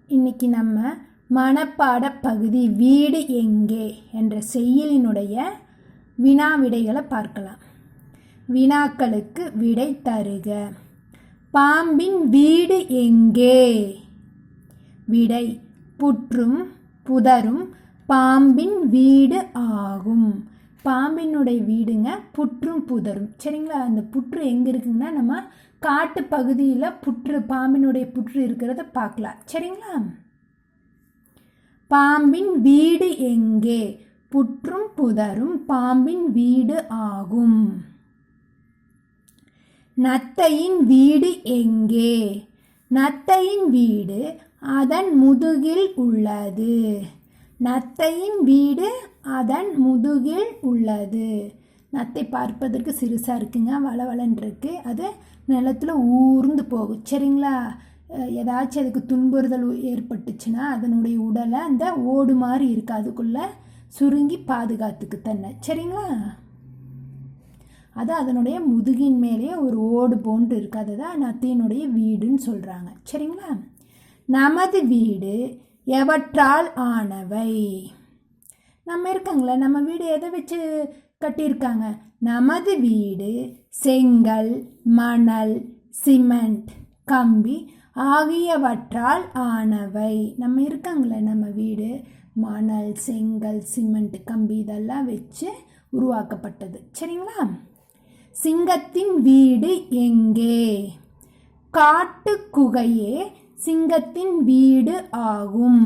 இன்னைக்கு நம்ம மனப்பாட பகுதி வீடு எங்கே என்ற செய்யுளினுடைய வினா விடைகளை பார்க்கலாம். வினாக்களுக்கு விடை தருக. பாம்பின் வீடு எங்கே? விடை: புற்றும் புதரும் பாம்பின் வீடு ஆகும். பாம்பினுடைய வீடுங்க புற்றும் புதரும். சரிங்களா? அந்த புற்று எங்கே இருக்குங்கன்னா நம்ம காட்டு பகுதியில் புற்று, பாம்பினுடைய புற்று இருக்கிறத பார்க்கலாம். சரிங்களா? பாம்பின் வீடு எங்கே? புற்றும் புதரும் பாம்பின் வீடு ஆகும். நத்தையின் வீடு எங்கே? நத்தையின் வீடு அதன் முதுகில் உள்ளது. நத்தையின் வீடு அதன் முதுகில் உள்ளது. நத்தை பார்ப்பதற்கு சிறுசாக இருக்குங்க, வளவளன்னு இருக்கு. அது நிலத்தில் ஊர்ந்து போகும். சரிங்களா? ஏதாச்சும் அதுக்கு துன்புறுதல் ஏற்பட்டுச்சுன்னா அதனுடைய உடலை அந்த ஓடு மாதிரி இருக்குது, அதுக்குள்ளே சுருங்கி பாதுகாத்துக்கு தன்னை. சரிங்களா? அது அதனுடைய முதுகின் மேலேயே ஒரு ஓடு போன்று இருக்குது. அதுதான் நத்தையினுடைய வீடுன்னு சொல்கிறாங்க. சரிங்களா? நமது வீடு எவற்றால் ஆனவை? நம்ம இருக்காங்களே, நம்ம வீடு எதை வச்சு கட்டியிருக்காங்க? நமது வீடு செங்கல், மணல், சிமெண்ட், கம்பி ஆகியவற்றால் ஆனவை. நம்ம இருக்காங்களே, நம்ம வீடு மணல், செங்கல், சிமெண்ட், கம்பி இதெல்லாம் வச்சு உருவாக்கப்பட்டது. சரிங்களா? சிங்கத்தின் வீடு எங்கே? காட்டு குகையே சிங்கத்தின் வீடு ஆகும்.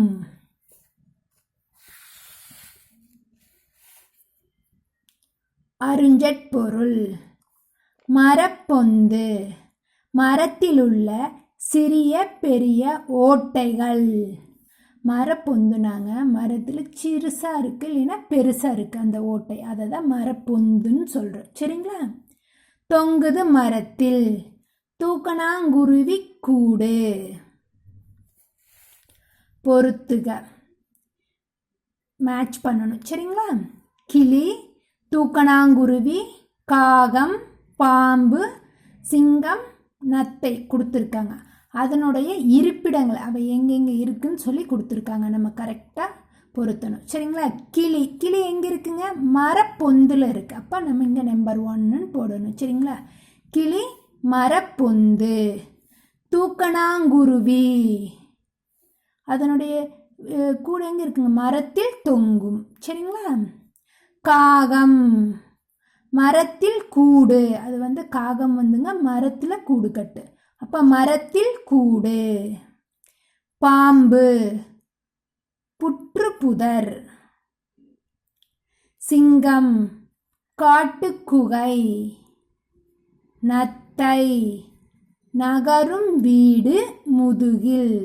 அருஞ்சற்பொருள்: மரப்பொந்து, மரத்திலுள்ள சிறிய பெரிய ஓட்டைகள். மரப்பொந்துனாங்க மரத்தில் சிறுசாக இருக்குது இல்லைன்னா பெருசாக இருக்குது அந்த ஓட்டை, அதை தான் மரப்பொந்துன்னு சொல்கிறோம். சரிங்களா? தொங்குது மரத்தில் தூக்கணாங்குருவி கூடு. பொறுத்துக, மேட்ச் பண்ணணும். சரிங்களா? கிளி, தூக்கணாங்குருவி, காகம், பாம்பு, சிங்கம், நத்தை கொடுத்துருக்காங்க. அதனுடைய இருப்பிடங்கள் அவை எங்கெங்கே இருக்குன்னு சொல்லி கொடுத்துருக்காங்க. நம்ம கரெக்டாக பொருத்தணும். சரிங்களா? கிளி, கிளி எங்கே இருக்குங்க? மரப்பொந்தில் இருக்குது. அப்போ நம்ம இங்கே நம்பர் 1ன்னு போடணும். சரிங்களா? கிளி மரப்பொந்து. தூக்கணாங்குருவி அதனுடைய கூடு எங்கே இருக்குங்க? மரத்தில் தொங்கும். சரிங்களா? காகம் மரத்தில் கூடு. அது காகம் மரத்தில் கூடு கட்டு. அப்போ மரத்தில் கூடு. பாம்பு புற்று புதர். சிங்கம் காட்டுக்குகை. நத்தை நகரும் வீடு முதுகில்.